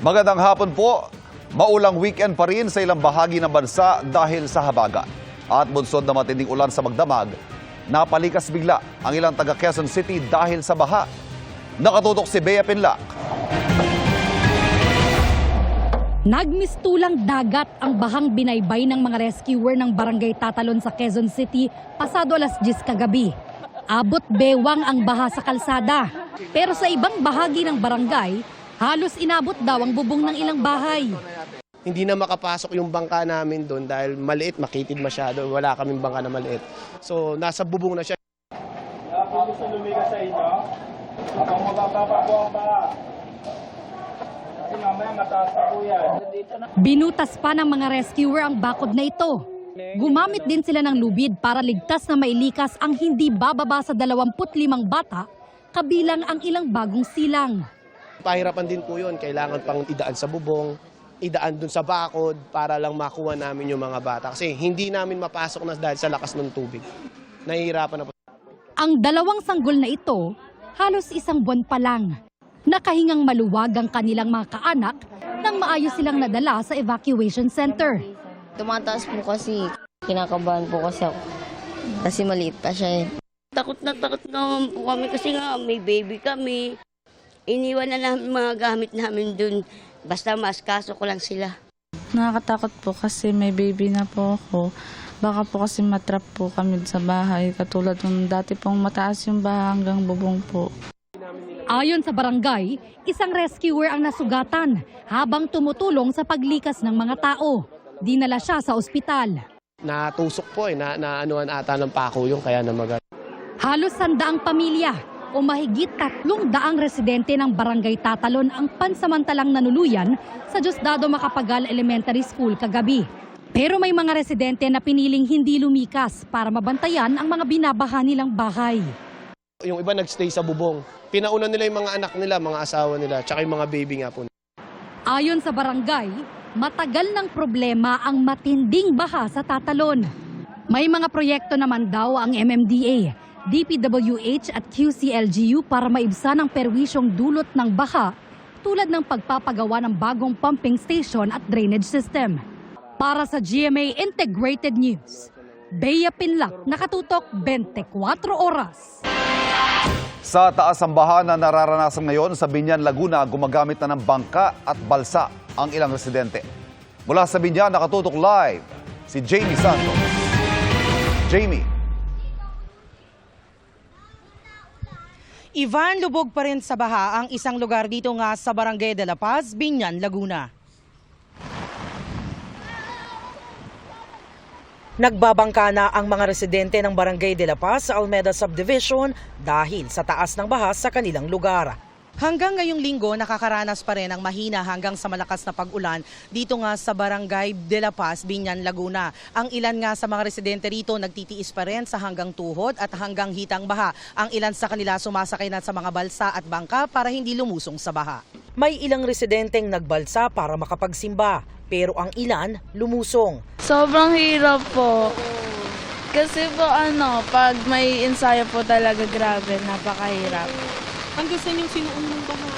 Magandang hapon po. Maulang weekend pa rin sa ilang bahagi ng bansa dahil sa habagat. At bunsod na matinding ulan sa magdamag, napalikas bigla ang ilang taga Quezon City dahil sa baha. Nakatutok si Bea Pinlac. Nagmistulang dagat ang bahang binaybay ng mga rescuer ng Barangay Tatalon sa Quezon City pasado alas 10 kagabi. Abot bewang ang baha sa kalsada. Pero sa ibang bahagi ng barangay, halos inabot daw ang bubong ng ilang bahay. Hindi na makapasok yung bangka namin doon dahil maliit, makitid masyado. Wala kaming bangka na maliit. So, nasa bubong na siya. Kung gusto lumigas sa inyo, habang mababa po ang baha. Kasi mamaya mataas pa po yan. Binutas pa ng mga rescuer ang bakod na ito. Gumamit din sila ng lubid para ligtas na mailikas ang hindi bababa sa 25 bata, kabilang ang ilang bagong silang. Pahirapan din po yun. Kailangan pang idaan sa bubong, idaan dun sa bakod para lang makuha namin yung mga bata. Kasi hindi namin mapasok na dahil sa lakas ng tubig. Nahihirapan na po. Ang dalawang sanggol na ito, halos 1 buwan pa lang. Nakahingang maluwag ang kanilang mga kaanak nang maayos silang nadala sa evacuation center. Tumataas po kasi, kinakabahan po kasi ako. Kasi maliit pa siya eh. Takot na naman po kami kasi nga may baby kami. Iniwan na namin mga gamit namin dun. Basta maaskaso ko lang sila. Nakakatakot po kasi may baby na po ako. Baka po kasi matrap po kami sa bahay. Katulad nung dati pong mataas yung baha hanggang bubong po. Ayon sa barangay, isang rescuer ang nasugatan habang tumutulong sa paglikas ng mga tao. Dinala siya sa ospital. Natusok po eh, naanuan ata ng pako yung kaya namagal. Halos 100 pamilya o mahigit 300 residente ng Barangay Tatalon ang pansamantalang nanuluyan sa Diosdado Macapagal Elementary School kagabi. Pero may mga residente na piniling hindi lumikas para mabantayan ang mga binabaha nilang bahay. Yung iba nagstay sa bubong. Pinauna nila yung mga anak nila, mga asawa nila, tsaka yung mga baby nga po. Ayon sa barangay, matagal ng problema ang matinding baha sa Tatalon. May mga proyekto naman daw ang MMDA, DPWH at QCLGU para maibsan ang perwisyong dulot ng baha tulad ng pagpapagawa ng bagong pumping station at drainage system. Para sa GMA Integrated News, Bea Pinlac, nakatutok 24 oras. Sa taas ng baha na nararanasan ngayon sa Biñan, Laguna, gumagamit na ng bangka at balsa ang ilang residente. Mula sa Biñan, nakatutok live si Jamie Santos. Jamie. Ivan, lubog pa rin sa baha ang isang lugar dito nga sa Barangay de la Paz, Biñan, Laguna. Nagbabangka na ang mga residente ng Barangay de la Paz sa Almeda Subdivision dahil sa taas ng baha sa kanilang lugar. Hanggang ngayong linggo, nakakaranas pa rin ang mahina hanggang sa malakas na pag-ulan dito nga sa Barangay de la Paz, Biñan, Laguna. Ang ilan nga sa mga residente rito nagtitiis pa rin sa hanggang tuhod at hanggang hitang baha. Ang ilan sa kanila sumasakay na sa mga balsa at bangka para hindi lumusong sa baha. May ilang residenteng nagbalsa para makapagsimba, pero ang ilan lumusong. Sobrang hirap po. Kasi po pag may ensayo po talaga grabe, napakahirap. Hanggang saan yung sinuong ng baha?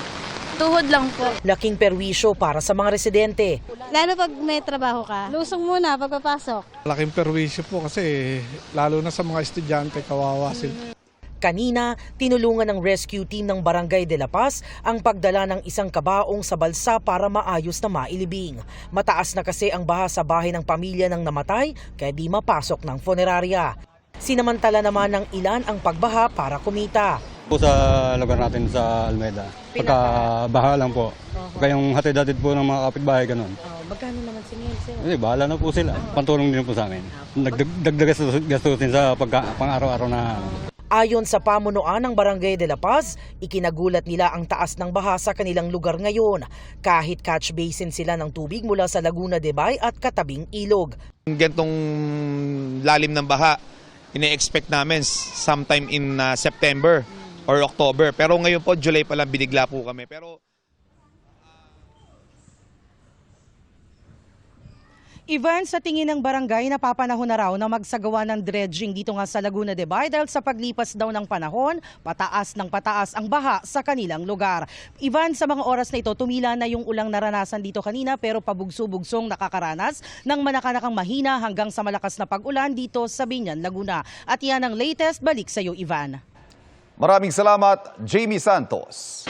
Tuhod lang po. Laking perwisyo para sa mga residente. Lalo pag may trabaho ka, lusong muna pagpapasok. Laking perwisyo po kasi lalo na sa mga estudyante, kawawa sila. Kanina, tinulungan ng rescue team ng Barangay de la Paz ang pagdala ng isang kabaong sa balsa para maayos na mailibing. Mataas na kasi ang baha sa bahay ng pamilya ng namatay kaya di mapasok ng funeraria. Sinamantala naman ng ilan ang pagbaha para kumita. Po sa lugar natin sa Almeda, pagkabaha lang po. Kayong hatid-hatid po ng mga kapitbahay ganun. Magkano naman singil sila? Hindi, bahala na po sila. Pantulong din po sa amin. Nagdagdag gastusin sa pang-araw-araw na. Ayon sa pamunuan ng Barangay de la Paz, ikinagulat nila ang taas ng baha sa kanilang lugar ngayon. Kahit catch basin sila ng tubig mula sa Laguna de Bay at katabing ilog. Gantong lalim ng baha, ine-expect namin sometime in September or October. Pero ngayon po, July pa lang binigla po kami. Pero Ivan, sa tingin ng barangay, napapanahon na raw na magsagawa ng dredging dito nga sa Laguna de Bay dahil sa paglipas daw ng panahon, pataas ng pataas ang baha sa kanilang lugar. Ivan, sa mga oras na ito, tumila na yung ulang naranasan dito kanina pero pabugso-bugsong nakakaranas ng manakanakang mahina hanggang sa malakas na pag-ulan dito sa Biñan, Laguna. At yan ang latest. Balik sa iyo, Ivan. Maraming salamat, Jamie Santos.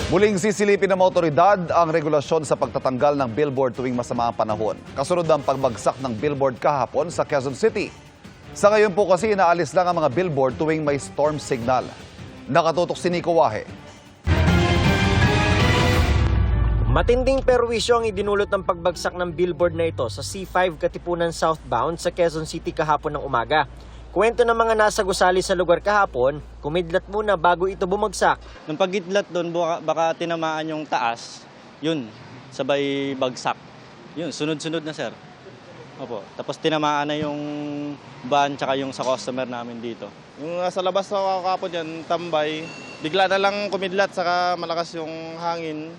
Muling sisilipin ng otoridad ang regulasyon sa pagtatanggal ng billboard tuwing masama ang panahon. Kasunod ng pagbagsak ng billboard kahapon sa Quezon City. Sa ngayon po kasi inaalis lang ang mga billboard tuwing may storm signal. Nakatutok si Nico Wahe. Matinding perwisyo ang idinulot ng pagbagsak ng billboard na ito sa C5 Katipunan southbound sa Quezon City kahapon ng umaga. Kwento ng mga nasa gusali sa lugar kahapon, kumidlat muna bago ito bumagsak. Nung pagidlat doon, baka tinamaan yung taas, yun, sabay bagsak. Yun, sunod-sunod na sir. Opo. Tapos tinamaan na yung van tsaka yung sa customer namin dito. Yung nasa labas sa kahapon yan, tambay, bigla na lang kumidlat saka malakas yung hangin.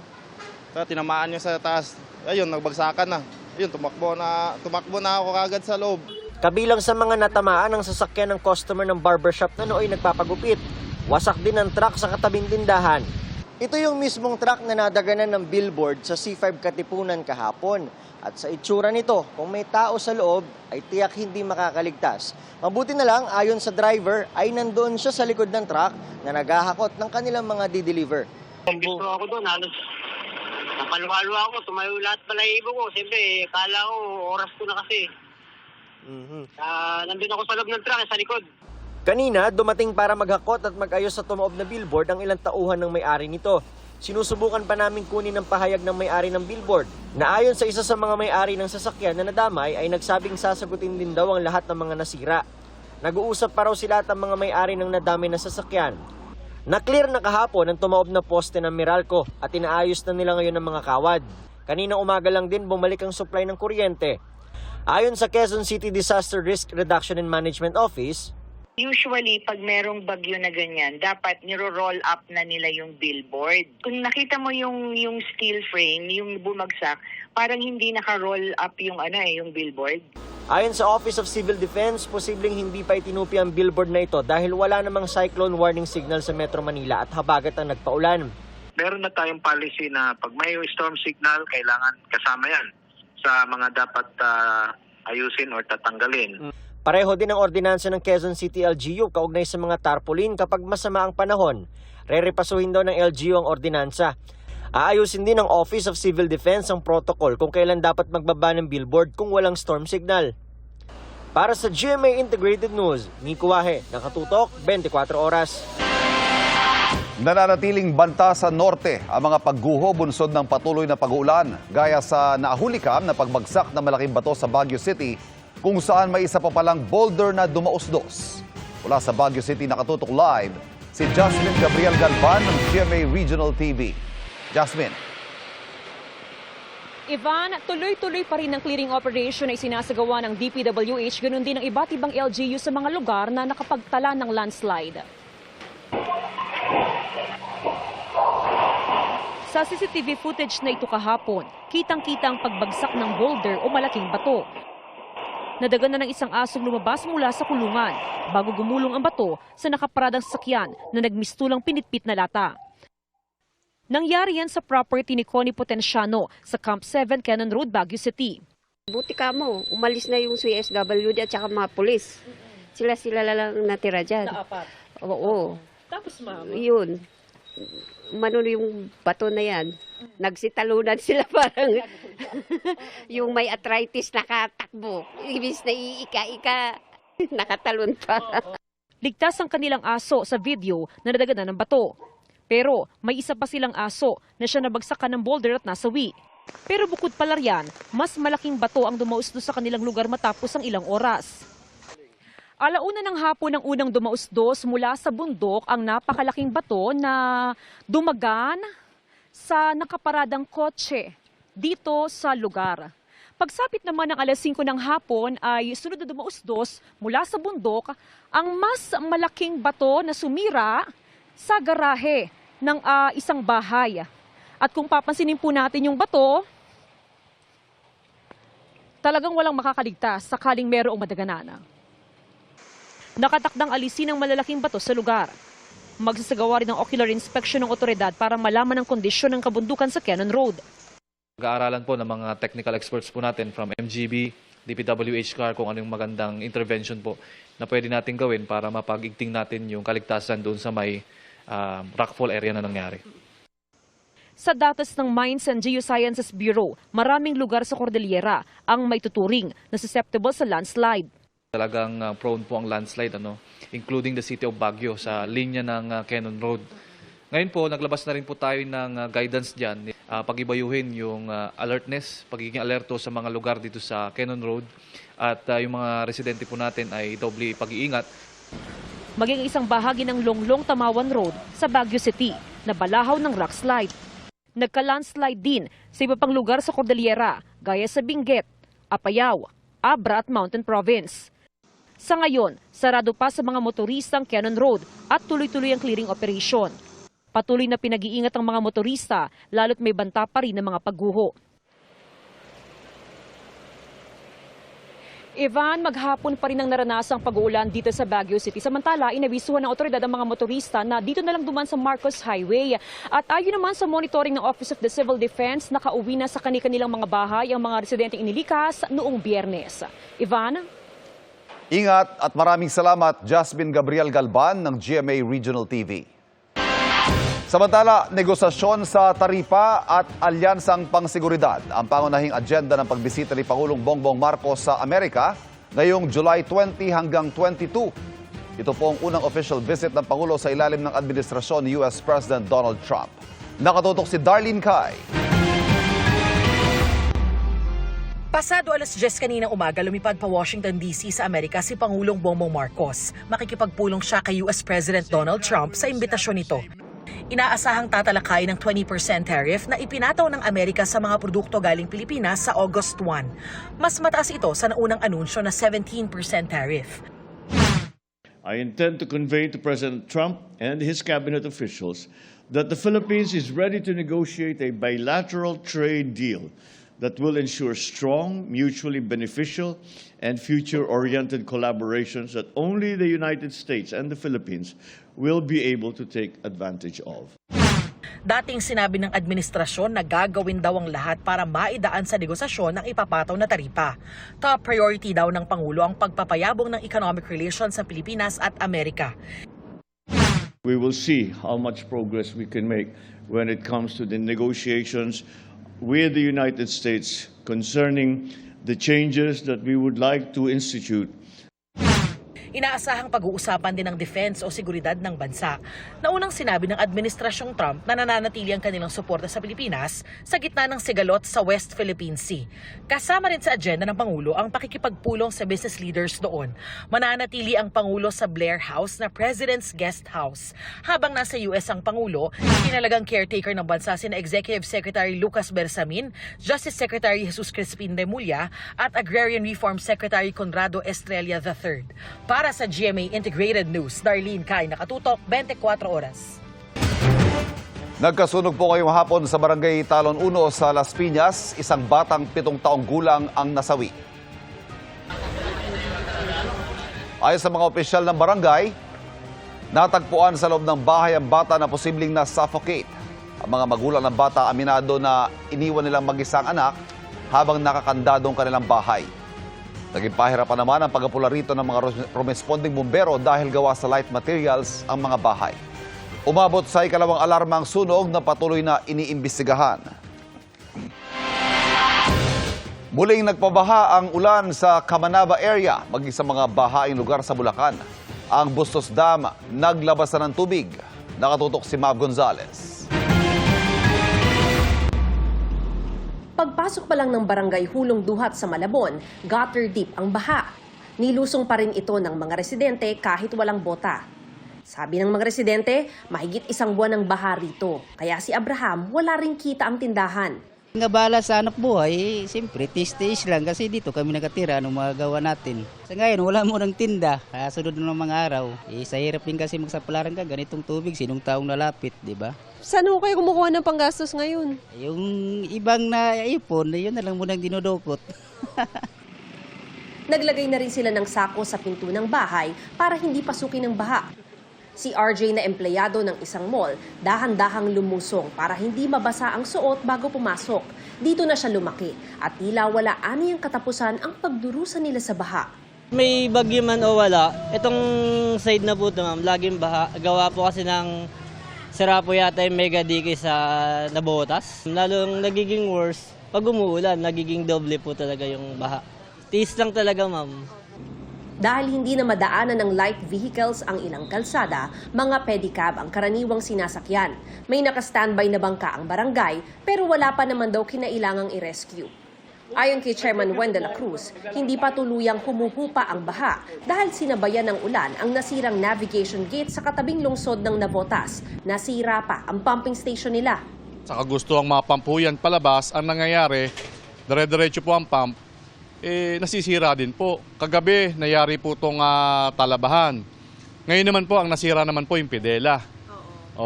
Kaya tinamaan niya sa taas. Ayun, nagbagsakan na. Ayun, tumakbo na ako kagad sa loob. Kabilang sa mga natamaan ang sasakyan ng customer ng barbershop na nooy nagpapagupit. Wasak din ang truck sa katabing tindahan. Ito yung mismong truck na nadaganan ng billboard sa C5 Katipunan kahapon. At sa itsura nito, kung may tao sa loob, ay tiyak hindi makakaligtas. Mabuti na lang, ayon sa driver, ay nandoon siya sa likod ng truck na naghahakot ng kanilang mga di-deliver. Gusto ako doon, halos napaluwa-luwa ako, tumayo lahat balahibo ko. Siyempre, kala ko, oras ko na kasi. Nandun ako sa loob ng truck, sa likod. Kanina, dumating para maghakot at mag-ayos sa tumaob na billboard ang ilang tauhan ng may-ari nito. Sinusubukan pa namin kunin ang pahayag ng may-ari ng billboard na ayon sa isa sa mga may-ari ng sasakyan na nadamay ay nagsabing sasagutin din daw ang lahat ng mga nasira. Nag-uusap pa raw sila at ang mga may-ari ng nadamay na sasakyan. Na-clear na kahapon ang tumaob na poste ng Meralco at inaayos na nila ngayon ang mga kawad. Kanina umaga lang din bumalik ang supply ng kuryente. Ayon sa Quezon City Disaster Risk Reduction and Management Office, usually, pag merong bagyo na ganyan, dapat niro-roll up na nila yung billboard. Kung nakita mo yung steel frame, yung bumagsak, parang hindi naka-roll up yung billboard. Ayon sa Office of Civil Defense, posibleng hindi pa itinupi ang billboard na ito dahil wala namang cyclone warning signal sa Metro Manila at habagat ang nagpaulan. Meron na tayong policy na pag may storm signal, kailangan kasama yan sa mga dapat ayusin or tatanggalin. Pareho din ang ordinansa ng Quezon City LGU kaugnay sa mga tarpaulin kapag masama ang panahon. Rerepasuhin daw ng LGU ang ordinansa. Aayusin din ng Office of Civil Defense ang protocol kung kailan dapat magbaba ng billboard kung walang storm signal. Para sa GMA Integrated News, Nico Wahe, nakatutok 24 oras. Nananatiling banta sa norte ang mga pagguho bunsod ng patuloy na pag-uulan gaya sa nahulikam na pagbagsak ng malaking bato sa Baguio City kung saan may isa pa palang boulder na dumausdos. Mula sa Baguio City nakatutok live si Jasmine Gabriel Galvan ng GMA Regional TV. Jasmine. Ivan, tuloy-tuloy pa rin ang clearing operation na isinasagawa ng DPWH, ganun din ang iba't ibang LGU sa mga lugar na nakapagtala ng landslide. Sa CCTV footage na ito kahapon, kitang-kita ang pagbagsak ng boulder o malaking bato. Nadagan na ng isang asong lumabas mula sa kulungan bago gumulong ang bato sa nakaparadang sasakyan na nagmistulang pinitpit na lata. Nangyari yan sa property ni Connie Potenciano sa Camp 7 Cannon Road, Baguio City. Buti ka mo, umalis na yung CSWD at saka mga pulis. Sila lang natira dyan. Na apat? Oo. Tapos ma'am? Yun. Umano yung bato na yan. Nagsitalunan sila parang yung may arthritis nakatakbo. Ibig na iika-ika, nakatalon pa. Ligtas ang kanilang aso sa video na nadaganan ng bato. Pero may isa pa silang aso na siya nabagsakan ng boulder at nasawi. Pero bukod pala riyan, mas malaking bato ang dumausdos sa kanilang lugar matapos ang ilang oras. Alauna ng hapon ang unang dumausdos mula sa bundok ang napakalaking bato na dumagan sa nakaparadang kotse dito sa lugar. Pagsapit naman ng alas 5 ng hapon ay sunod na dumausdos mula sa bundok ang mas malaking bato na sumira sa garahe ng isang bahay. At kung papansinin po natin yung bato, talagang walang makakaligtas sakaling merong madaganan. Nakatakdang alisin ang malalaking bato sa lugar. Magsasagawa rin ng ocular inspection ng otoridad para malaman ang kondisyon ng kabundukan sa Cannon Road. Pag-aaralan po ng mga technical experts po natin from MGB, DPWH CAR kung anong magandang intervention po na pwede natin gawin para mapag-igting natin yung kaligtasan doon sa may rockfall area na nangyari. Sa datos ng Mines and Geosciences Bureau, maraming lugar sa Cordillera ang may tuturing na susceptible sa landslide. Talagang prone po ang landslide, including the city of Baguio sa linya ng Cannon Road. Ngayon po, naglabas na rin po tayo ng guidance dyan. Pag-ibayuhin yung alertness, pagiging alerto sa mga lugar dito sa Cannon Road at yung mga residente po natin ay doble pag-iingat. Maging isang bahagi ng Longlong Tamawan Road sa Baguio City na balahaw ng rockslide. Nagka-landslide din sa iba pang lugar sa Cordillera gaya sa Benguet, Apayao, Abra at Mountain Province. Sa ngayon, sarado pa sa mga motorista ang Cannon Road at tuloy-tuloy ang clearing operation. Patuloy na pinag-iingat ang mga motorista lalo't may banta pa rin ng mga pagguho. Ivan, maghapon pa rin ang naranasang pag-uulan dito sa Baguio City. Samantala, inabisuhan ng otoridad ang mga motorista na dito na lang duman sa Marcos Highway. At ayon naman sa monitoring ng Office of the Civil Defense, nakauwi na sa kanilang mga bahay ang mga residenteng inilikas noong Biyernes. Ivan? Ingat at maraming salamat, Jasmine Gabriel Galban ng GMA Regional TV. Samantala, negosasyon sa taripa at alyansang pangseguridad ang pangunahing agenda ng pagbisita ni Pangulong Bongbong Marcos sa Amerika ngayong July 20 hanggang 22. Ito po ang unang official visit ng Pangulo sa ilalim ng administrasyon ni US President Donald Trump. Nakatutok si Darlene Kai. Pasado alas 10 kaninang umaga, lumipad pa Washington DC sa Amerika si Pangulong Bongbong Marcos. Makikipagpulong siya kay US President Donald Trump sa imbitasyon nito. Inaasahang tatalakay ng 20% tariff na ipinataw ng Amerika sa mga produkto galing Pilipinas sa August 1. Mas mataas ito sa naunang anunsyo na 17% tariff. I intend to convey to President Trump and his cabinet officials that the Philippines is ready to negotiate a bilateral trade deal that will ensure strong, mutually beneficial, and future-oriented collaborations that only the United States and the Philippines will be able to take advantage of. Dating sinabi ng administrasyon na gagawin daw ang lahat para maidaan sa negosasyon ang ipapataw na taripa. Top priority daw ng Pangulo ang pagpapayabong ng economic relations sa Pilipinas at Amerika. We will see how much progress we can make when it comes to the negotiations with the United States concerning the changes that we would like to institute. Inaasahang pag-uusapan din ng defense o seguridad ng bansa. Naunang sinabi ng Administrasyong Trump na nananatili ang kanilang suporta sa Pilipinas sa gitna ng sigalot sa West Philippine Sea. Kasama rin sa agenda ng Pangulo ang pakikipagpulong sa business leaders doon. Mananatili ang Pangulo sa Blair House na President's Guest House. Habang nasa US ang Pangulo, tinalagang caretaker ng bansa sina Executive Secretary Lucas Bersamin, Justice Secretary Jesus Crispin Remulla at Agrarian Reform Secretary Conrado Estrella III. Para sa GMA Integrated News, Darlene Kai, nakatutok 24 oras. Nagkasunog po ngayong hapon sa Barangay Talon 1 sa Las Piñas, isang batang 7 taong gulang ang nasawi. Ayon sa mga opisyal ng barangay, natagpuan sa loob ng bahay ang bata na posibleng na-suffocate. Ang mga magulang ng bata aminado na iniwan nilang mag-isang anak habang nakakandadong kanilang bahay. Naging pahirapan naman ang pagapula rito ng mga responding bumbero dahil gawa sa light materials ang mga bahay. Umabot sa ikalawang alarma ang sunog na patuloy na iniimbestigahan. Muling nagpabaha ang ulan sa Camanaba area, maging sa mga bahaing lugar sa Bulacan. Ang Bustos Dam naglabas na ng tubig. Nakatutok si Mav Gonzalez. Pagpasok pa lang ng barangay Hulong Duhat sa Malabon, gutter deep ang baha. Nilusong pa rin ito ng mga residente kahit walang bota. Sabi ng mga residente, mahigit 1 buwan ng baha rito. Kaya si Abraham wala ring kita ang tindahan. Nga bala sa anak buhay, siyempre tis-tis lang kasi dito kami nakatira, anong magagawa natin. Sa ngayon, wala mo ng tinda, sunod ng mga araw. Sa hirap din kasi magsapalaran ka, ganitong tubig, sinong taong nalapit, di ba? Saan mo kayo kumukuha ng panggastos ngayon? Yung ibang na ipon, yun na lang munang dinudukot. Naglagay na rin sila ng sako sa pinto ng bahay para hindi pasukin ng baha. Si RJ na empleyado ng isang mall, dahan-dahang lumusong para hindi mabasa ang suot bago pumasok. Dito na siya lumaki at tila wala aniyang katapusan ang pagdurusa nila sa baha. May bagyo man o wala, itong side na po ito ma'am, laging baha. Gawa po kasi ng sira po yata yung mega dike sa nabotas. Lalong nagiging worse, pag umuulan, nagiging doble po talaga yung baha. Tiis lang talaga ma'am. Dahil hindi na madaanan ng light vehicles ang ilang kalsada, mga pedicab ang karaniwang sinasakyan. May naka-standby na bangka ang barangay pero wala pa naman daw kinailangang i-rescue. Ayon kay Chairman Wen de la Cruz, hindi pa tuluyang humuhupa ang baha dahil sinabayan ng ulan ang nasirang navigation gate sa katabing lungsod ng Navotas. Nasira pa ang pumping station nila. Sa kagustuhang mga pampuyan palabas, ang nangyayari, dire-diretso po ang pump, nasisira din po. Kagabi, nangyari po itong talabahan. Ngayon naman po, ang nasira naman po yung pedela.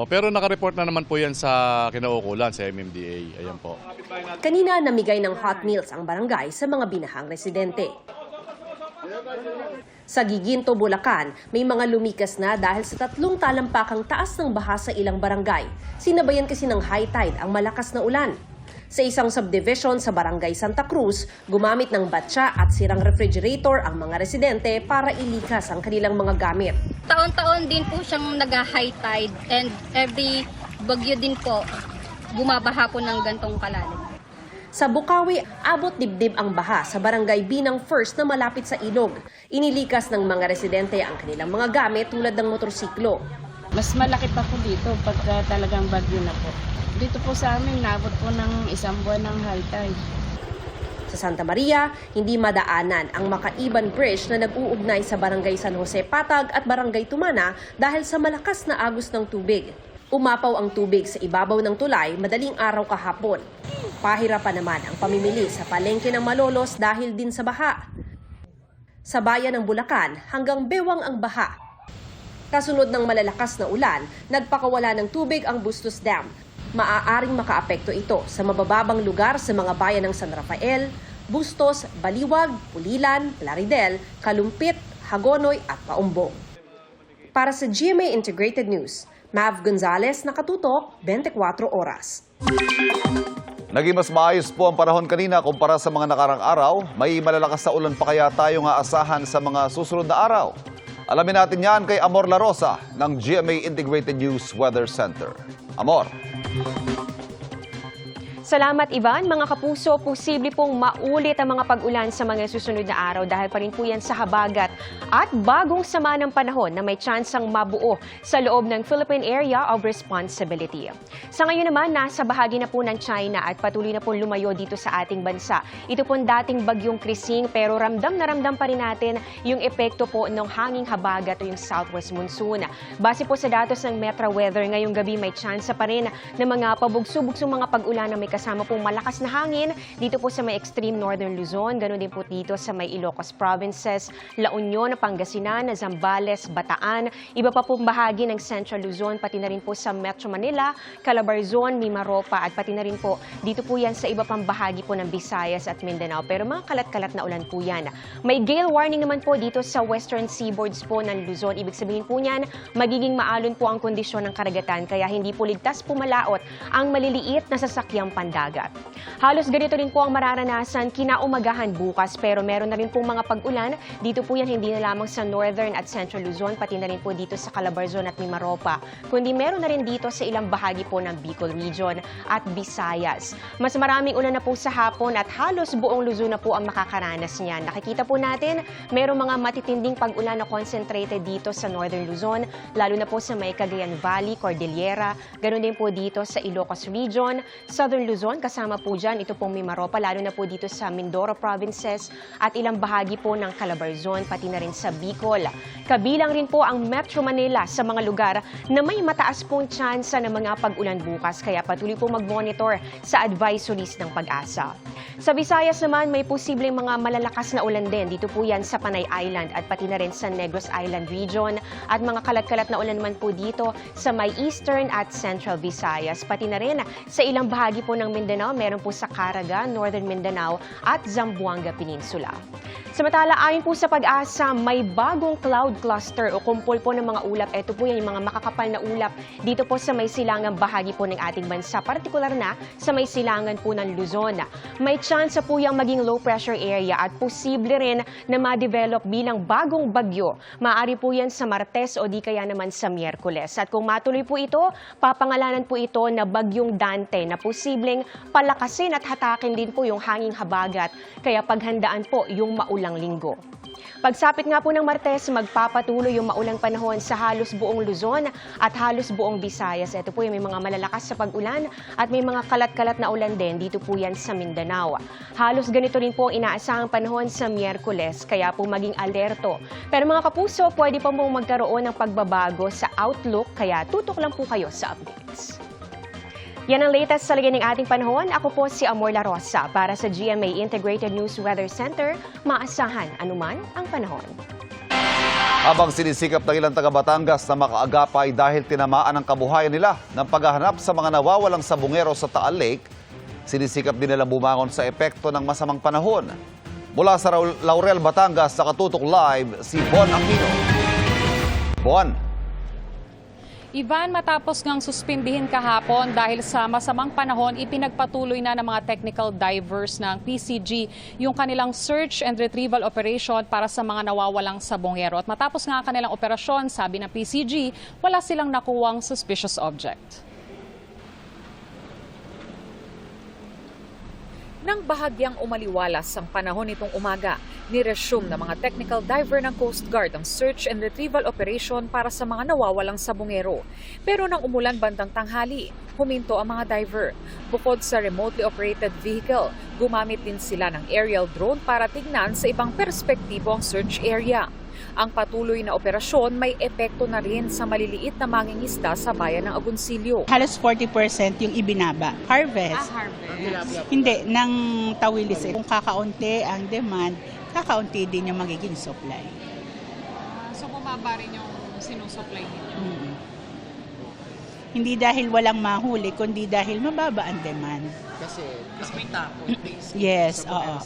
Pero nakareport na naman po yan sa kinaukulan, sa MMDA. Ayan po. Kanina namigay ng hot meals ang barangay sa mga binahang residente. Sa Giginto, Bulacan, may mga lumikas na dahil sa 3 talampakang taas ng baha sa ilang barangay. Sinabayan kasi ng high tide ang malakas na ulan. Sa isang subdivision sa Barangay Santa Cruz, gumamit ng batya at sirang refrigerator ang mga residente para ilikas ang kanilang mga gamit. Taon-taon din po siyang nag-high tide and every bagyo din po, bumabaha po ng gantong kalalim. Sa Bukawi, abot dibdib ang baha sa Barangay Binang First na malapit sa ilog. Inilikas ng mga residente ang kanilang mga gamit tulad ng motorsiklo. Mas malaki pa po dito pagka talagang bagyo na po. Dito po sa amin, naabot po ng 1 buwan ng high tide. Sa Santa Maria, hindi madaanan ang Makaiban Bridge na nag-uugnay sa Barangay San Jose Patag at Barangay Tumana dahil sa malakas na agos ng tubig. Umapaw ang tubig sa ibabaw ng tulay madaling araw kahapon. Pahirapan naman ang pamimili sa palengke ng Malolos dahil din sa baha. Sa bayan ng Bulacan, hanggang bewang ang baha. Kasunod ng malalakas na ulan, nagpakawala ng tubig ang Bustos Dam. Maaaring makaapekto ito sa mabababang lugar sa mga bayan ng San Rafael, Bustos, Baliwag, Pulilan, Plaridel, Kalumpit, Hagonoy at Paumbong. Para sa GMA Integrated News, Mav Gonzalez, nakatutok, 24 oras. Naging mas maayos po ang panahon kanina kumpara sa mga nakarang araw. May malalakas na ulan pa kaya tayong aasahan sa mga susunod na araw? Alamin natin yan kay Amor La Rosa ng GMA Integrated News Weather Center. Amor. Salamat Ivan. Mga kapuso, posible pong maulit ang mga pag-ulan sa mga susunod na araw dahil pa rin po yan sa habagat at bagong sama ng panahon na may tsansang mabuo sa loob ng Philippine Area of Responsibility. Sa ngayon naman, nasa bahagi na po ng China at patuloy na po lumayo dito sa ating bansa. Ito pong dating bagyong Krising pero ramdam na ramdam pa rin natin yung epekto po ng hanging habagat o yung southwest monsoon. Base po sa datos ng Metra Weather, ngayong gabi may tsansa pa rin ng mga pabugso-bugsong mga pag-ulan na may kasama pong malakas na hangin dito po sa may extreme northern Luzon, ganoon din po dito sa may Ilocos provinces, La Union, Pangasinan, Zambales, Bataan, iba pa pong bahagi ng Central Luzon, pati na rin po sa Metro Manila, Calabarzon, Mimaropa at pati na rin po dito po yan sa iba pang bahagi po ng Visayas at Mindanao. Pero mga kalat-kalat na ulan po yan. May gale warning naman po dito sa western seaboards po ng Luzon. Ibig sabihin po niyan, magiging maalon po ang kondisyon ng karagatan kaya hindi po ligtas pumalaot ang maliliit na sasakyang pandagat. Halos ganito rin po ang mararanasan kinaumagahan bukas pero meron na rin po mga pag-ulan. Dito po yan hindi na lamang sa northern at central Luzon, pati na rin po dito sa Calabarzon at Mimaropa, kundi meron na rin dito sa ilang bahagi po ng Bicol Region at Visayas. Mas maraming ulan na po sa hapon at halos buong Luzon na po ang makakaranas niyan. Nakikita po natin merong mga matitinding pag-ulan na concentrated dito sa northern Luzon, lalo na po sa may Cagayan Valley, Cordillera, ganoon din po dito sa Ilocos Region, southern Luzon, kasama po dyan, ito pong Mimaropa, lalo na po dito sa Mindoro provinces at ilang bahagi po ng Calabarzon, pati na rin sa Bicol. Kabilang rin po ang Metro Manila sa mga lugar na may mataas pong tsansa ng mga pag-ulan bukas, kaya patuloy po mag-monitor sa advisories ng Pag-asa. Sa Visayas naman, may posibleng mga malalakas na ulan din. Dito po yan sa Panay Island at pati na rin sa Negros Island region at mga kalat-kalat na ulan naman po dito sa may Eastern at Central Visayas, pati na rin sa ilang bahagi po ng ng Mindanao, meron po sa Caraga, Northern Mindanao at Zamboanga Peninsula. Samantala, ayon po sa Pag-asa, may bagong cloud cluster o kumpol po ng mga ulap. Ito po yan, yung mga makakapal na ulap dito po sa may silangang bahagi po ng ating bansa, partikular na sa may silangan po ng Luzon. May chance po yung maging low pressure area at posible rin na ma-develop bilang bagong bagyo. Maaari po yan sa Martes o di kaya naman sa Miyerkules. At kung matuloy po ito, papangalanan po ito na Bagyong Dante na posibleng palakasin at hatakin din po yung hanging habagat. Kaya paghandaan po yung maulang linggo. Pagsapit nga po ng Martes, magpapatuloy yung maulang panahon sa halos buong Luzon at halos buong Visayas. Ito po yung may mga malalakas sa pag-ulan at may mga kalat-kalat na ulan din dito po yan sa Mindanao. Halos ganito rin po ang inaasahang panahon sa Miyerkules, kaya po maging alerto. Pero mga kapuso, pwede pa pong magkaroon ng pagbabago sa outlook, kaya tutok lang po kayo sa updates. Yan ang latest sa lagay ng ating panahon. Ako po si Amor La Rosa para sa GMA Integrated News Weather Center. Maasahan anuman ang panahon. Habang sinisikap ng ilang taga Batangas na makaagapay dahil tinamaan ang kabuhayan nila ng paghahanap sa mga nawawalang sabungero sa Taal Lake, sinisikap din nilang bumangon sa epekto ng masamang panahon. Mula sa Laurel, Batangas, nakatutok live si Bon Aquino. Bon. Ivan, matapos ngang suspindihin kahapon dahil sa masamang panahon, ipinagpatuloy na ng mga technical divers ng PCG yung kanilang search and retrieval operation para sa mga nawawalang sabongero. At matapos nga kanilang operasyon, sabi ng PCG, wala silang nakuwang suspicious object. Nang bahagyang umaliwalas ang panahon nitong umaga, niresume ng mga technical diver ng Coast Guard ang search and retrieval operation para sa mga nawawalang sabongero. Pero nang umulan bandang tanghali, huminto ang mga diver. Bukod sa remotely operated vehicle, gumamit din sila ng aerial drone para tignan sa ibang perspektibo ang search area. Ang patuloy na operasyon may epekto na rin sa maliliit na mangingisda sa bayan ng Agoncillo. Halos 40% yung ibinaba. Harvest. Hindi, ng tawilis. Kung kakaunti ang demand, kakaunti din yung magiging supply. So bumaba rin yung sinusupply ninyo? Hindi dahil walang mahuli, kundi dahil mababa ang demand. Kasi may takot. Yes, oo.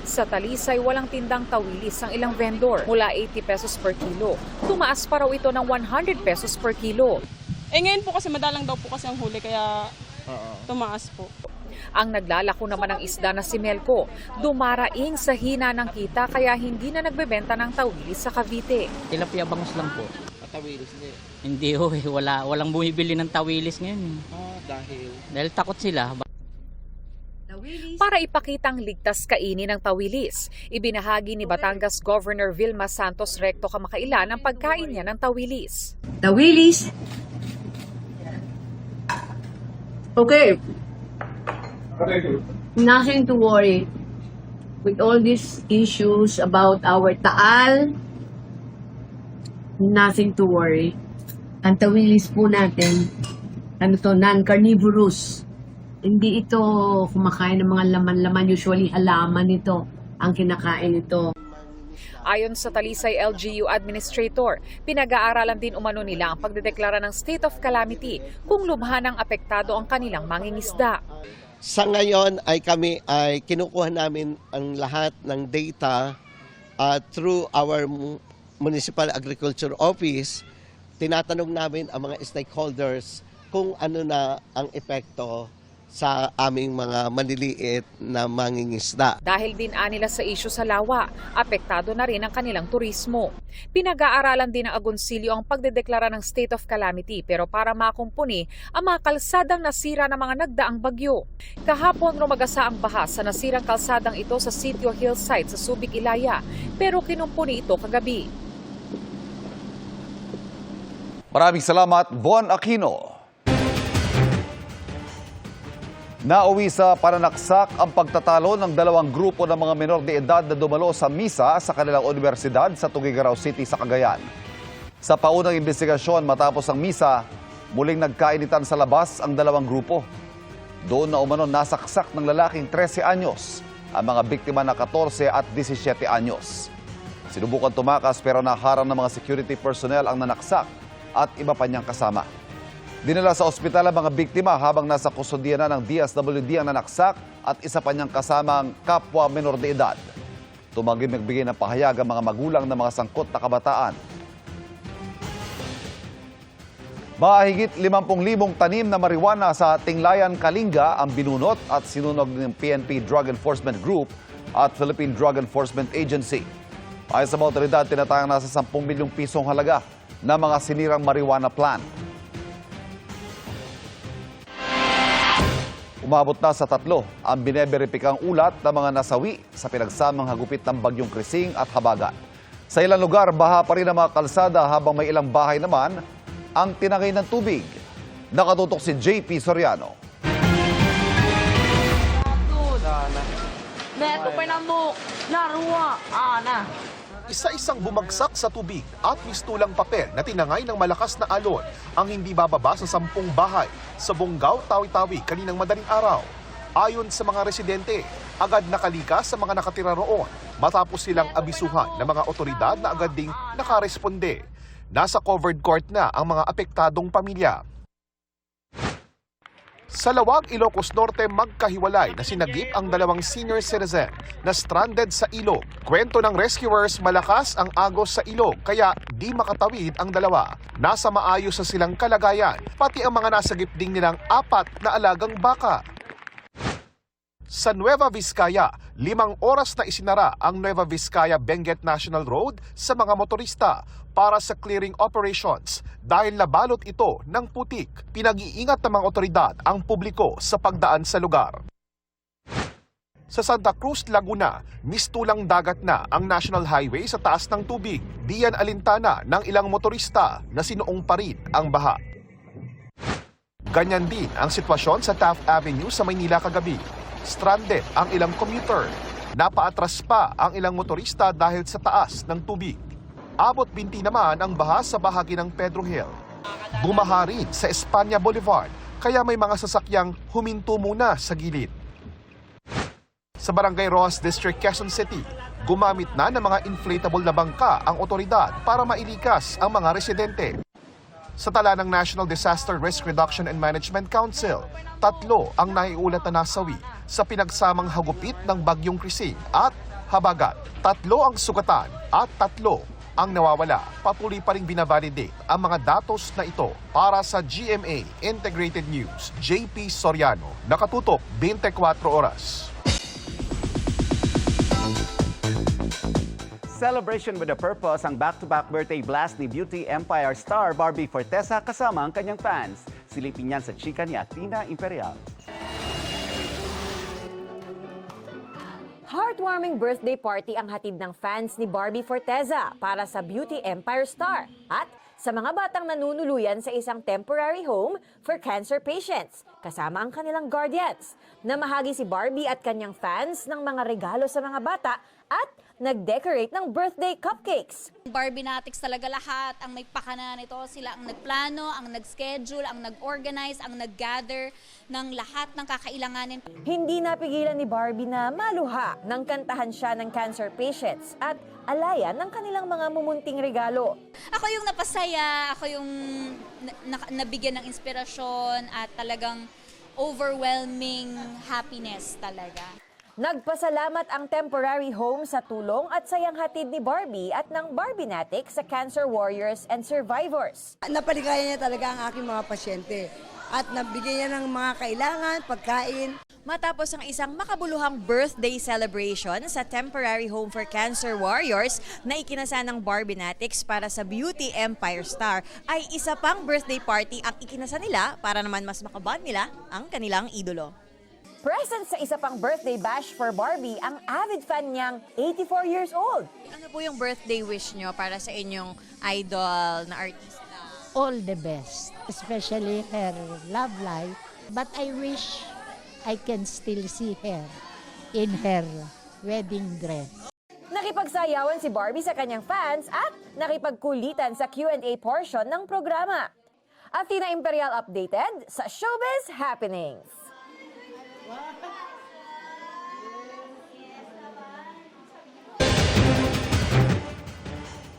Sa Talisay, walang tindang tawilis ang ilang vendor. Mula 80 pesos per kilo, tumaas pa raw ito ng 100 pesos per kilo. Ngayon po kasi madalang daw po kasi ang huli, kaya tumaas po. Ang naglalako naman ng isda na si Melco, dumaraing sa hina ng kita kaya hindi na nagbebenta ng tawilis sa Cavite. Tilapia bangus lang po. Tawilis din. Hindi ho, walang bumibili ng tawilis ngayon. Dahil takot sila. Para ipakitang ligtas kainin ng tawilis, ibinahagi ni Batangas Governor Vilma Santos Recto kamakailan ang pagkain niya ng tawilis. Tawilis. Okay. Nothing to worry with all these issues about our Taal. Nothing to worry. Ang tawilis po natin, non-carnivorous. Hindi ito kumakain ng mga laman-laman. Usually, halaman ito ang kinakain ito. Ayon sa Talisay LGU Administrator, pinag-aaralan din umano nila ang pagdedeklara ng state of calamity kung lubha ng apektado ang kanilang mangingisda. Sa ngayon ay kami ay kinukuha namin ang lahat ng data through our Municipal Agriculture Office. Tinatanong namin ang mga stakeholders kung ano na ang epekto sa aming mga maliliit na mangingisda. Dahil din nila sa isyu sa lawa, apektado na rin ang kanilang turismo. Pinag-aaralan din ng Agoncillo ang pagdedeklara ng state of calamity pero para makumpuni ang mga kalsadang nasira ng mga nagdaang bagyo. Kahapon rumagasa ang baha sa nasirang kalsadang ito sa Sitio Hillside sa Subic, Ilaya pero kinumpuni ito kagabi. Maraming salamat, Bon Aquino. Nauwi sa pananaksak ang pagtatalo ng dalawang grupo ng mga menor de edad na dumalo sa misa sa kanilang universidad sa Tuguegarao City sa Cagayan. Sa paunang investigasyon matapos ang misa, muling nagkainitan sa labas ang dalawang grupo. Doon na umano nasaksak ng lalaking 13 anyos, ang mga biktima na 14 at 17 anyos. Sinubukan tumakas pero naharang ng mga security personnel ang nanaksak at iba pa niyang kasama. Dinala sa ospital ang mga biktima habang nasa kustodiya na ng DSWD ang nanaksak at isa pa niyang kasamang kapwa menor de edad. Tumanggi magbigay ng pahayag ang mga magulang ng mga sangkot na kabataan. Mahigit 50,000 tanim na marijuana sa Tinglayan, Kalinga ang binunot at sinunog ng PNP Drug Enforcement Group at Philippine Drug Enforcement Agency. Ayon sa mga otoridad, tinatayang nasa 10 milyong pisong halaga ng mga sinirang marijuana plant. Umabot na sa 3 ang bineberipikang ulat ng mga nasawi sa pinagsamang hagupit ng Bagyong Krising at Habagat. Sa ilang lugar, baha pa rin ang mga kalsada habang may ilang bahay naman ang tinangay ng tubig. Nakatutok si JP Soriano. Isa-isang bumagsak sa tubig at mistulang papel na tinangay ng malakas na alon ang hindi bababa sa 10 bahay sa Bonggao, Tawi-Tawi kaninang madaling araw. Ayon sa mga residente, agad nakalikas sa mga nakatira roon matapos silang abisuhan ng mga otoridad na agad ding nakaresponde. Nasa covered court na ang mga apektadong pamilya. Sa Lawag, Ilocos Norte, magkahiwalay na sinagip ang 2 senior citizen na stranded sa ilog. Kwento ng rescuers, malakas ang agos sa ilog kaya di makatawid ang 2. Nasa maayos sa silang kalagayan, pati ang mga nasagip ding nilang 4 na alagang baka. Sa Nueva Vizcaya, 5 oras na isinara ang Nueva Vizcaya Benguet National Road sa mga motorista para sa clearing operations dahil nabalot ito ng putik. Pinag-iingat ng mga otoridad ang publiko sa pagdaan sa lugar. Sa Santa Cruz, Laguna, mistulang dagat na ang National Highway sa taas ng tubig. Diyan alintana ng ilang motorista na sinuong pa rin ang baha. Ganyan din ang sitwasyon sa Taft Avenue sa Maynila kagabi. Stranded ang ilang commuter. Napaatras pa ang ilang motorista dahil sa taas ng tubig. Abot binti naman ang baha sa bahagi ng Pedro Hill. Bumaha rin sa Espanya Boulevard, kaya may mga sasakyang huminto muna sa gilid. Sa Barangay Rojas District, Quezon City, gumamit na ng mga inflatable na bangka ang otoridad para mailikas ang mga residente. Sa tala ng National Disaster Risk Reduction and Management Council, 3 ang naiulat na nasawi sa pinagsamang hagupit ng Bagyong Krising at Habagat. 3 ang sugatan at 3 ang nawawala. Patuloy pa rin binavalidate ang mga datos na ito. Para sa GMA Integrated News, JP Soriano, nakatutok 24 oras. Celebration with a purpose ang back-to-back birthday blast ni Beauty Empire star Barbie Forteza kasama ang kanyang fans. Silipin niyan sa chika ni Athena Imperial. Heartwarming birthday party ang hatid ng fans ni Barbie Forteza para sa Beauty Empire star at sa mga batang nanunuluyan sa isang temporary home for cancer patients, kasama ang kanilang guardians. Namahagi si Barbie at kanyang fans ng mga regalo sa mga bata at nag-decorate ng birthday cupcakes. Barbinatics talaga lahat ang may pakana nito. Sila ang nagplano, ang nag-schedule, ang nag-organize, ang nag-gather ng lahat ng kakailanganin. Hindi napigilan ni Barbie na maluha nang kantahan siya ng cancer patients at alayan ng kanilang mga mumunting regalo. Ako yung napasaya, ako yung nabigyan ng inspirasyon at talagang overwhelming happiness talaga. Nagpasalamat ang temporary home sa tulong at sayang hatid ni Barbie at ng Barbinatics sa cancer warriors and survivors. Napaligaya niya talaga ang aking mga pasyente at nabigyan niya ng mga kailangan, pagkain. Matapos ang isang makabuluhang birthday celebration sa temporary home for cancer warriors na ikinasa ng Barbinatics para sa Beauty Empire star, ay isa pang birthday party ang ikinasa nila para naman mas makaband nila ang kanilang idolo. Present sa isa pang birthday bash for Barbie ang avid fan niyang 84 years old. Ano po yung birthday wish niyo para sa inyong idol na artista? All the best, especially her love life. But I wish I can still see her in her wedding dress. Nakipagsayawan si Barbie sa kanyang fans at nakipagkulitan sa Q&A portion ng programa. Athena Imperial updated sa Showbiz Happenings.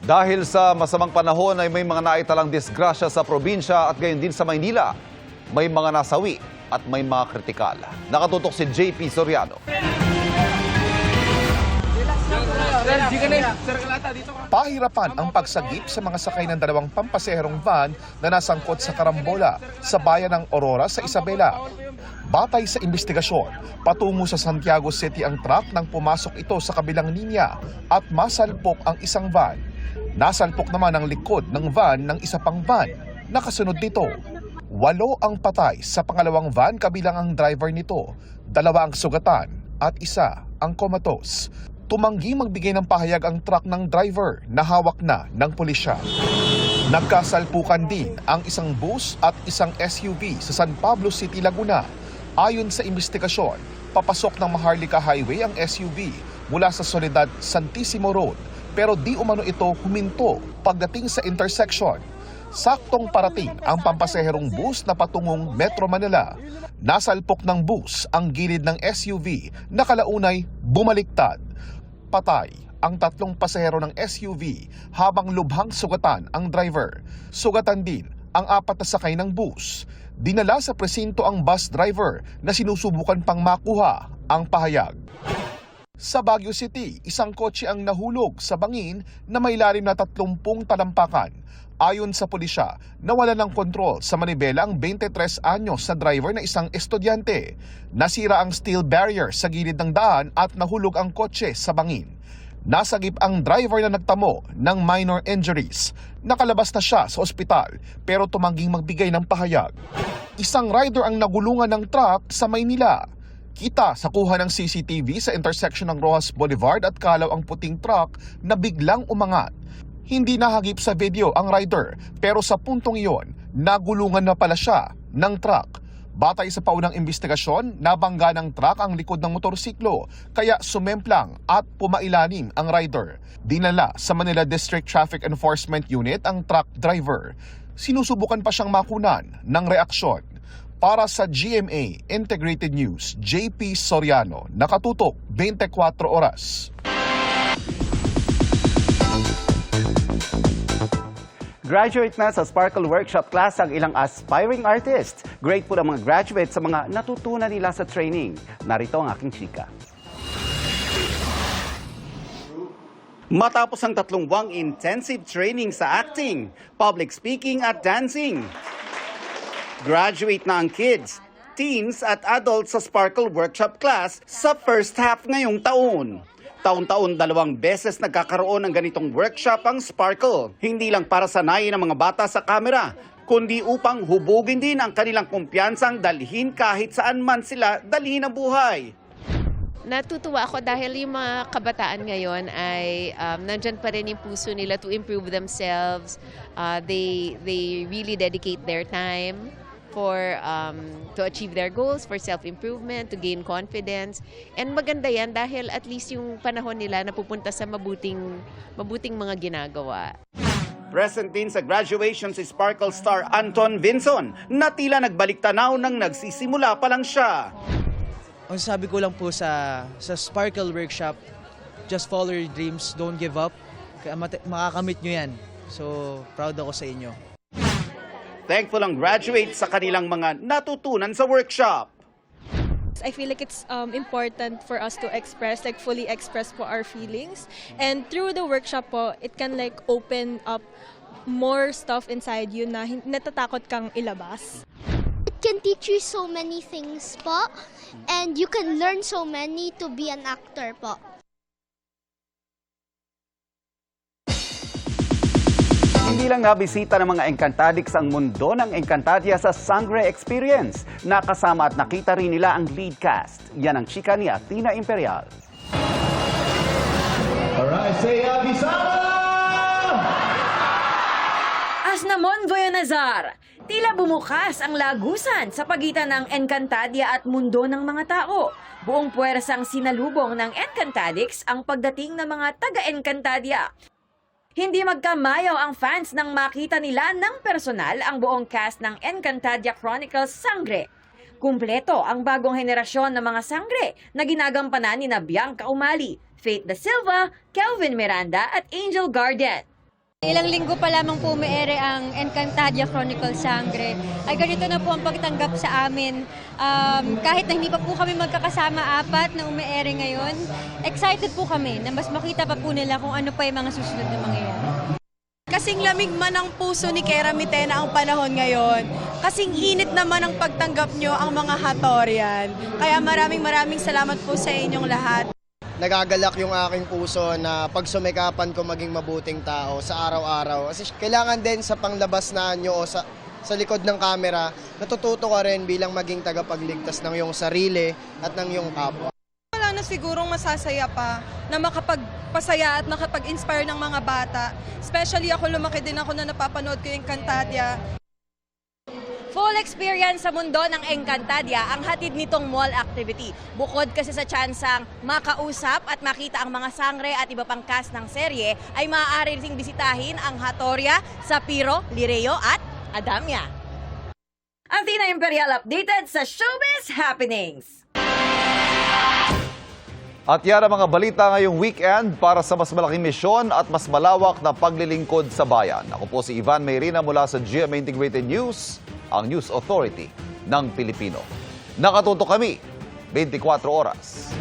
Dahil sa masamang panahon ay may mga naitalang disgrasya sa probinsya at gayon din sa Maynila. May mga nasawi at may mga kritikal. Nakatutok si JP Soriano. Pahirapan ang pagsagip sa mga sakay ng dalawang pampaseherong van na nasangkot sa karambola sa bayan ng Aurora sa Isabela. Batay sa investigasyon, patungo sa Santiago City ang truck nang pumasok ito sa kabilang linya at masalpok ang isang van. Nasalpok naman ang likod ng van ng isa pang van. Nakasunod dito. 8 ang patay sa pangalawang van kabilang ang driver nito. 2 ang sugatan at 1 ang comatose. Tumanggi magbigay ng pahayag ang truck ng driver na hawak na ng pulisya. Nagkasalpukan din ang isang bus at isang SUV sa San Pablo City, Laguna. Ayon sa investigasyon, papasok ng Maharlika Highway ang SUV mula sa Soledad Santissimo Road pero di umano ito huminto pagdating sa intersection. Saktong parating ang pampaseherong bus na patungong Metro Manila. Nasalpok ng bus ang gilid ng SUV na kalaunay bumaliktad. Patay ang 3 pasahero ng SUV habang lubhang sugatan ang driver. Sugatan din ang 4 na sakay ng bus. Dinala sa presinto ang bus driver na sinusubukan pang makuha ang pahayag. Sa Baguio City, isang kotse ang nahulog sa bangin na may lalim na 30 talampakan. Ayon sa pulisya, nawala ng kontrol sa manibela ang 23 anyos na driver na isang estudyante. Nasira ang steel barrier sa gilid ng daan at nahulog ang kotse sa bangin. Nasagip ang driver na nagtamo ng minor injuries. Nakalabas na siya sa ospital pero tumangging magbigay ng pahayag. Isang rider ang nagulungan ng truck sa Maynila. Kita sa kuha ng CCTV sa intersection ng Rojas Boulevard at Kalaw ang puting truck na biglang umangat. Hindi nahagip sa video ang rider pero sa puntong iyon, nagulungan na pala siya ng truck. Batay sa paunang investigasyon, nabangga ng truck ang likod ng motorsiklo kaya sumemplang at pumailalim ang rider. Dinala sa Manila District Traffic Enforcement Unit ang truck driver. Sinusubukan pa siyang makunan ng reaksyon. Para sa GMA Integrated News, JP Soriano, nakatutok 24 oras. Graduate na sa Sparkle Workshop class ang ilang aspiring artists. Grateful ang mga graduates sa mga natutunan nila sa training. Narito ang aking chika. Matapos ang 3 buwang intensive training sa acting, public speaking at dancing, graduate na ang kids, teens at adults sa Sparkle Workshop class sa first half ngayong taon. Taon-taon 2 beses nagkakaroon ng ganitong workshop ang Sparkle. Hindi lang para sanayin ang mga bata sa kamera, kundi upang hubugin din ang kanilang kumpiyansang dalhin kahit saan man sila dalhin ang buhay. Natutuwa ako dahil yung mga kabataan ngayon ay nandyan pa rin yung puso nila to improve themselves. They really dedicate their time to achieve their goals, for self-improvement, to gain confidence. And maganda yan dahil at least yung panahon nila napupunta sa mabuting mga ginagawa. Present din sa graduation si Sparkle star Anton Vinson na tila nagbalik tanaw nang nagsisimula pa lang siya. Ang sabi ko lang po sa Sparkle Workshop, just follow your dreams, don't give up. Makakamit nyo yan. So, proud ako sa inyo. Thankful ang graduate sa kanilang mga natutunan sa workshop. I feel like it's important for us to express, like fully express po our feelings. And through the workshop po, it can like open up more stuff inside you na natatakot kang ilabas. It can teach you so many things po. And you can learn so many to be an actor po. Hindi lang nabisita ng mga Encantadix ang mundo ng Encantadia sa Sangre Experience. Nakasama at nakita rin nila ang lead cast. Yan ang chika ni Athena Imperial. Alright, say Abisama! Asnamon Voyanazar, tila bumukas ang lagusan sa pagitan ng Encantadia at mundo ng mga tao. Buong puwersang sinalubong ng Encantadix ang pagdating ng mga taga-Encantadia. Hindi magkamayaw ang fans nang makita nila ng personal ang buong cast ng Encantadia Chronicles Sangre. Kumpleto ang bagong henerasyon ng mga Sangre na ginagampanan ni Bianca Umali, Faith Da Silva, Kelvin Miranda at Angel Garden. Ilang linggo pa lamang po umiere ang Encantadia Chronicle Sangre. Ay ganito na po ang pagtanggap sa amin. Kahit na hindi pa po kami magkakasama apat na umiere ngayon, excited po kami na mas makita pa po nila kung ano pa yung mga susunod na mangyayari. Kasing lamig man ang puso ni Kera Mitena ang panahon ngayon. Kasing init naman ang pagtanggap nyo ang mga Hatorian. Kaya maraming salamat po sa inyong lahat. Nagagalak yung aking puso na pagsumikapan ko maging mabuting tao sa araw-araw. Kasi kailangan din sa panglabas na nyo o sa likod ng kamera, natututo ka rin bilang maging tagapagligtas ng iyong sarili at ng iyong kapwa. Wala na sigurong masasaya pa na makapagpasaya at makapag-inspire ng mga bata. Especially ako, lumaki din ako na napapanood ko yung Encantadia. Full experience sa mundo ng Encantadia ang hatid nitong mall activity. Bukod kasi sa tsansang makausap at makita ang mga sangre at iba pang cast ng serye, ay maaari ring bisitahin ang Hatoria, Sapiro, Lireo at Adamya. Athena Imperial updated sa Showbiz Happenings. At yan ang mga balita ngayong weekend para sa mas malaking misyon at mas malawak na paglilingkod sa bayan. Ako po si Ivan Mayrina mula sa GMA Integrated News, ang News Authority ng Pilipino. Nakatutok kami 24 oras.